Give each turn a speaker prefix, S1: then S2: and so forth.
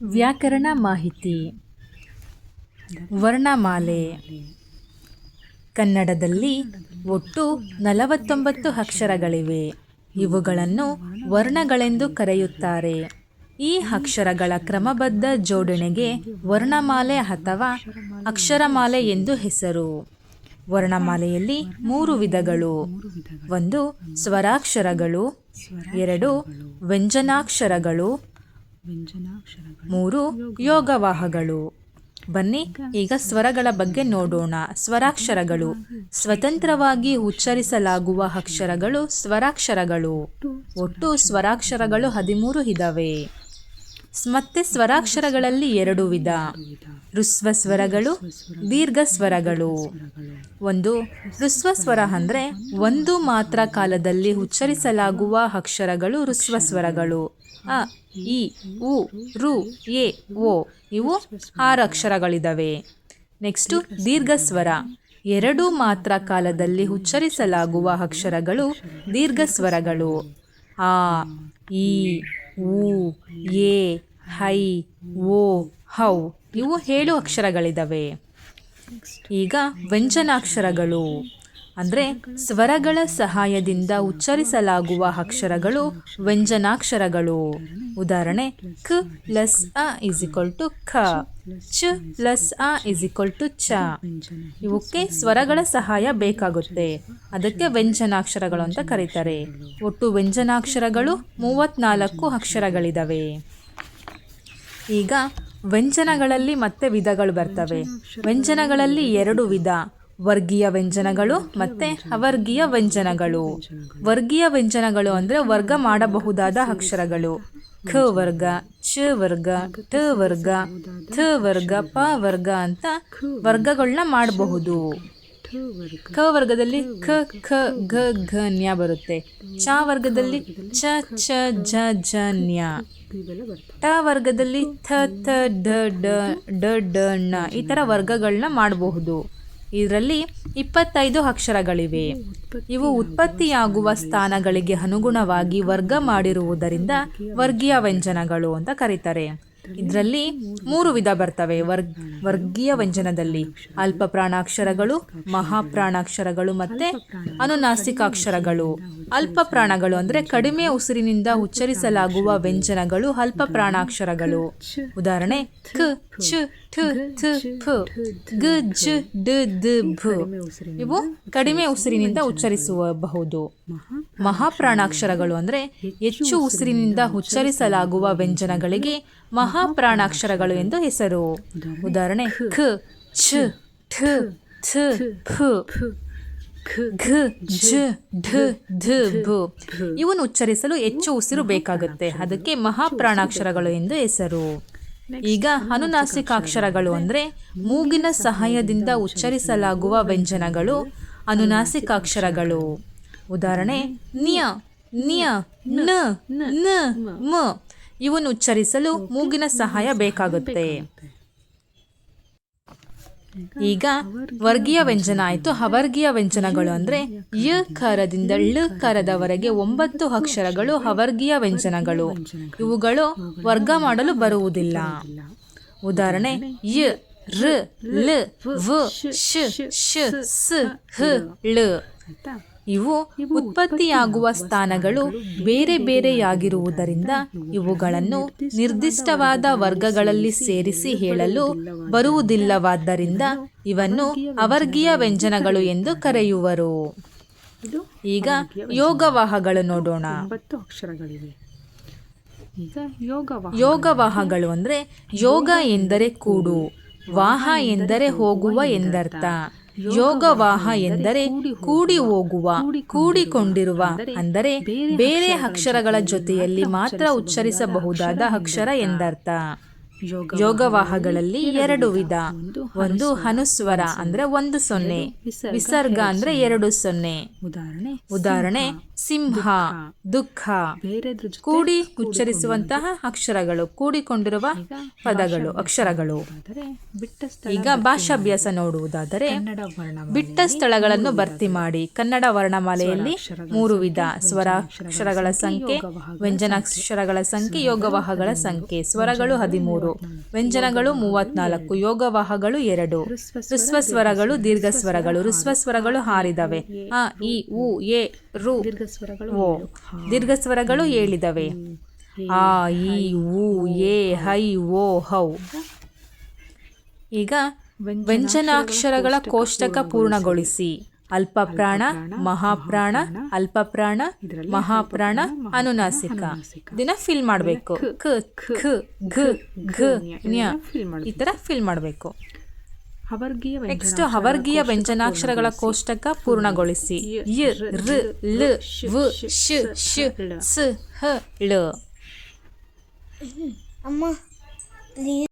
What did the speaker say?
S1: ವ್ಯಾಕರಣ ಮಾಹಿತಿ. ವರ್ಣಮಾಲೆ. ಕನ್ನಡದಲ್ಲಿ ಒಟ್ಟು 49 ಅಕ್ಷರಗಳಿವೆ. ಇವುಗಳನ್ನು ವರ್ಣಗಳೆಂದು ಕರೆಯುತ್ತಾರೆ. ಈ ಅಕ್ಷರಗಳ ಕ್ರಮಬದ್ಧ ಜೋಡಣೆಗೆ ವರ್ಣಮಾಲೆ ಅಥವಾ ಅಕ್ಷರಮಾಲೆ ಎಂದು ಹೆಸರು. ವರ್ಣಮಾಲೆಯಲ್ಲಿ 3 ವಿಧಗಳು. 1 ಸ್ವರಾಕ್ಷರಗಳು, 2 ವ್ಯಂಜನಾಕ್ಷರಗಳು, 3 ಯೋಗವಾಹಗಳು. ಬನ್ನಿ ಈಗ ಸ್ವರಗಳ ಬಗ್ಗೆ ನೋಡೋಣ. ಸ್ವರಾಕ್ಷರಗಳು ಸ್ವತಂತ್ರವಾಗಿ ಉಚ್ಚರಿಸಲಾಗುವ ಅಕ್ಷರಗಳು ಸ್ವರಾಕ್ಷರಗಳು. ಒಟ್ಟು ಸ್ವರಾಕ್ಷರಗಳು 13 ಇದ್ದಾವೆ. ಮತ್ತೆ ಸ್ವರಾಕ್ಷರಗಳಲ್ಲಿ 2 ವಿಧ: ಹ್ರಸ್ವ ಸ್ವರಗಳು, ದೀರ್ಘ ಸ್ವರಗಳು. ಒಂದು ಹ್ರಸ್ವ ಸ್ವರ ಅಂದರೆ ಒಂದು ಮಾತ್ರ ಕಾಲದಲ್ಲಿ ಉಚ್ಚರಿಸಲಾಗುವ ಅಕ್ಷರಗಳು ಹ್ರಸ್ವ ಸ್ವರಗಳು. ಅ, ಇ, ಉ, ರು, ಎ, ಓ ಇವು 6 ಅಕ್ಷರಗಳಿದ್ದಾವೆ. ನೆಕ್ಸ್ಟು ದೀರ್ಘ ಸ್ವರ. 2 ಮಾತ್ರ ಕಾಲದಲ್ಲಿ ಉಚ್ಚರಿಸಲಾಗುವ ಅಕ್ಷರಗಳು ದೀರ್ಘ ಸ್ವರಗಳು. ಆ, ಈ, ಉ, ಎ, ಐ, ಓ, ಹೌ ಇವು 7 ಅಕ್ಷರಗಳಿದ್ದಾವೆ. ಈಗ ವ್ಯಂಜನಾಕ್ಷರಗಳು ಅಂದರೆ ಸ್ವರಗಳ ಸಹಾಯದಿಂದ ಉಚ್ಚರಿಸಲಾಗುವ ಅಕ್ಷರಗಳು ವ್ಯಂಜನಾಕ್ಷರಗಳು. ಉದಾಹರಣೆ: ಕ ಪ್ಲಸ್ ಅ ಇಸ್ ಈಕ್ವಲ್ ಟು ಖ, ಚ ಪ್ಲಸ್ ಅ ಇಸ್ ಈಕ್ವಲ್ ಟು ಚ. ಇವಕ್ಕೆ ಸ್ವರಗಳ ಸಹಾಯ ಬೇಕಾಗುತ್ತೆ, ಅದಕ್ಕೆ ವ್ಯಂಜನಾಕ್ಷರಗಳು ಅಂತ ಕರೀತಾರೆ. ಒಟ್ಟು ವ್ಯಂಜನಾಕ್ಷರಗಳು 34 ಅಕ್ಷರಗಳಿದ್ದಾವೆ. ಈಗ ವ್ಯಂಜನಗಳಲ್ಲಿ ಮತ್ತೆ ವಿಧಗಳು ಬರ್ತವೆ. ವ್ಯಂಜನಗಳಲ್ಲಿ 2 ವಿಧ: ವರ್ಗೀಯ ವ್ಯಂಜನಗಳು ಮತ್ತು ಅವರ್ಗೀಯ ವ್ಯಂಜನಗಳು. ವರ್ಗೀಯ ವ್ಯಂಜನಗಳು ಅಂದರೆ ವರ್ಗ ಮಾಡಬಹುದಾದ ಅಕ್ಷರಗಳು. ಖ ವರ್ಗ, ಚ ವರ್ಗ, ಟ ವರ್ಗ, ಥ ವರ್ಗ, ಪ ವರ್ಗ ಅಂತ ವರ್ಗಗಳನ್ನ ಮಾಡಬಹುದು. ಕ ವರ್ಗದಲ್ಲಿ ಖ, ಖ, ಘ, ಘ, ನ್ಯ ಬರುತ್ತೆ. ಚ ವರ್ಗದಲ್ಲಿ ಚ, ಛ, ಝ, ಝ, ನ್ಯ. ಟ ವರ್ಗದಲ್ಲಿ ಥ, ಥ, ಢ, ಢ, ಡ, ಡ, ಣ ಈ ಥರ ವರ್ಗಗಳನ್ನ ಮಾಡಬಹುದು. ಇದರಲ್ಲಿ 25 ಅಕ್ಷರಗಳಿವೆ. ಇವು ಉತ್ಪತ್ತಿಯಾಗುವ ಸ್ಥಾನಗಳಿಗೆ ಅನುಗುಣವಾಗಿ ವರ್ಗ ಮಾಡಿರುವುದರಿಂದ ವರ್ಗೀಯ ವ್ಯಂಜನಗಳು ಅಂತ ಕರೀತಾರೆ. ಇದರಲ್ಲಿ 3 ವಿಧ ಬರ್ತವೆ. ವರ್ಗೀಯ ವ್ಯಂಜನದಲ್ಲಿ ಅಲ್ಪ ಪ್ರಾಣಾಕ್ಷರಗಳು, ಮಹಾಪ್ರಾಣಾಕ್ಷರಗಳು ಮತ್ತು ಅನುನಾಸಿಕಾಕ್ಷರಗಳು. ಅಲ್ಪ ಪ್ರಾಣಗಳು ಅಂದರೆ ಕಡಿಮೆ ಉಸಿರಿನಿಂದ ಉಚ್ಚರಿಸಲಾಗುವ ವ್ಯಂಜನಗಳು ಅಲ್ಪ ಪ್ರಾಣಾಕ್ಷರಗಳು. ಉದಾಹರಣೆ: ಕ, ಚ, ಠ, ಥ, ಫ, ಗ, ಜ, ಡ, ದ, ಭ ಇವು ಕಡಿಮೆ ಉಸಿರಿನಿಂದ ಉಚ್ಚರಿಸಬಹುದು. ಮಹಾಪ್ರಾಣಾಕ್ಷರಗಳು ಅಂದರೆ ಹೆಚ್ಚು ಉಸಿರಿನಿಂದ ಉಚ್ಚರಿಸಲಾಗುವ ವ್ಯಂಜನಗಳಿಗೆ ಮಹಾಪ್ರಾಣಾಕ್ಷರಗಳು ಎಂದು ಹೆಸರು. ಉದಾಹರಣೆ: ಖ, ಛ, ಠ, ಥ, ಫ, ಘ, ಜ, ಢ, ಧ, ಭ ಇವನ್ನು ಉಚ್ಚರಿಸಲು ಹೆಚ್ಚು ಉಸಿರು ಬೇಕಾಗುತ್ತೆ, ಅದಕ್ಕೆ ಮಹಾಪ್ರಾಣಾಕ್ಷರಗಳು ಎಂದು ಹೆಸರು. ಈಗ ಅನುನಾಸಿಕಾಕ್ಷರಗಳು ಅಂದರೆ ಮೂಗಿನ ಸಹಾಯದಿಂದ ಉಚ್ಚರಿಸಲಾಗುವ ವ್ಯಂಜನಗಳು ಅನುನಾಸಿಕಾಕ್ಷರಗಳು. ಉದಾಹರಣೆ: ನ್ಯ, ನ್ಯ, ನ, ನ, ಮ ಇವನ್ನು ಉಚ್ಚರಿಸಲು ಮೂಗಿನ ಸಹಾಯ ಬೇಕಾಗುತ್ತೆ. ಈಗ ವರ್ಗೀಯ ವ್ಯಂಜನ ಆಯಿತು. ಅವರ್ಗೀಯ ವ್ಯಂಜನಗಳು ಅಂದರೆ ಯ ಕಾರದಿಂದ ಳ ಕಾರದವರೆಗೆ 9 ಅಕ್ಷರಗಳು ಅವರ್ಗೀಯ ವ್ಯಂಜನಗಳು. ಇವುಗಳು ವರ್ಗ ಮಾಡಲು ಬರುವುದಿಲ್ಲ. ಉದಾಹರಣೆ: ಯ, ರ, ಲ, ವ, ಶ, ಶ, ಸ, ಹ, ಳ. ಇವು ಉತ್ಪತ್ತಿಯಾಗುವ ಸ್ಥಾನಗಳು ಬೇರೆ ಬೇರೆಯಾಗಿರುವುದರಿಂದ ಇವುಗಳನ್ನು ನಿರ್ದಿಷ್ಟವಾದ ವರ್ಗಗಳಲ್ಲಿ ಸೇರಿಸಿ ಹೇಳಲು ಬರುವುದಿಲ್ಲವಾದ್ದರಿಂದ ಇವನ್ನು ಅವರ್ಗೀಯ ವ್ಯಂಜನಗಳು ಎಂದು ಕರೆಯುವರು. ಈಗ ಯೋಗವಾಹಗಳು ನೋಡೋಣ. ಯೋಗವಾಹಗಳು ಅಂದರೆ ಯೋಗ ಎಂದರೆ ಕೂಡು, ವಾಹ ಎಂದರೆ ಹೋಗುವ ಎಂದರ್ಥ. ಯೋಗವಾಹ ಎಂದರೆ ಕೂಡಿ ಹೋಗುವ, ಕೂಡಿಕೊಂಡಿರುವ ಅಂದರೆ ಬೇರೆ ಅಕ್ಷರಗಳ ಜೊತೆಯಲ್ಲಿ ಮಾತ್ರ ಉಚ್ಚರಿಸಬಹುದಾದ ಅಕ್ಷರ ಎಂದರ್ಥ. ಯೋಗವಾಹಗಳಲ್ಲಿ 2 ವಿಧ: ಒಂದು ಅನುಸ್ವರ ಅಂದರೆ 1 0, ವಿಸರ್ಗ ಅಂದರೆ 2 0. ಉದಾಹರಣೆ: ಸಿಂಹ, ದುಃಖ. ಕೂಡಿ ಉಚ್ಚರಿಸುವಂತಹ ಅಕ್ಷರಗಳು, ಕೂಡಿಕೊಂಡಿರುವ ಪದಗಳು, ಅಕ್ಷರಗಳು. ಈಗ ಭಾಷಾಭ್ಯಾಸ ನೋಡುವುದಾದರೆ ಬಿಟ್ಟ ಸ್ಥಳಗಳನ್ನು ಭರ್ತಿ ಮಾಡಿ. ಕನ್ನಡ ವರ್ಣಮಾಲೆಯಲ್ಲಿ 3 ವಿಧ: ಸ್ವರಾಕ್ಷರಗಳ ಸಂಖ್ಯೆ, ವ್ಯಂಜನಾಕ್ಷರಗಳ ಸಂಖ್ಯೆ, ಯೋಗವಾಹಗಳ ಸಂಖ್ಯೆ. ಸ್ವರಗಳು 13. 33, ವ್ಯಂಜನಗಳು 34, ಯೋಗವಾಹಗಳು 2, ಹ್ರಸ್ವ ಸ್ವರಗಳು ದೀರ್ಘ ಸ್ವರಗಳು. ಹ್ರಸ್ವ ಸ್ವರಗಳು ಹಾರಿದವೆ. ಅ ಇ ಉ ಎ ರು ಓ. ದೀರ್ಘ ಸ್ವರಗಳು 7 ಆ ಇ ಉ ಎ ಹೈ ಓ ಹೌ. ಈಗ ವ್ಯಂಜನಾಕ್ಷರಗಳ ಕೋಷ್ಟಕ ಪೂರ್ಣಗೊಳಿಸಿ. ಅಲ್ಪಪ್ರಾಣ, ಮಹಾಪ್ರಾಣ, ಅಲ್ಪಪ್ರಾಣ, ಮಹಾಪ್ರಾಣ, ಅನುನಾಸಿಕ. ಇದನ್ನ ಫಿಲ್ ಮಾಡಬೇಕು. ಕ ಖ ಘ ಘ ನ್ಯ ಈ ಥರ ಫಿಲ್ ಮಾಡಬೇಕು. ನೆಕ್ಸ್ಟ್ ಅವರ್ಗೀಯ ವ್ಯಂಜನಾಕ್ಷರಗಳ ಕೋಷ್ಟಕ ಪೂರ್ಣಗೊಳಿಸಿ. ಯ ರ ಲ ವ ಶ ಶ ಸ ಹ ಳ.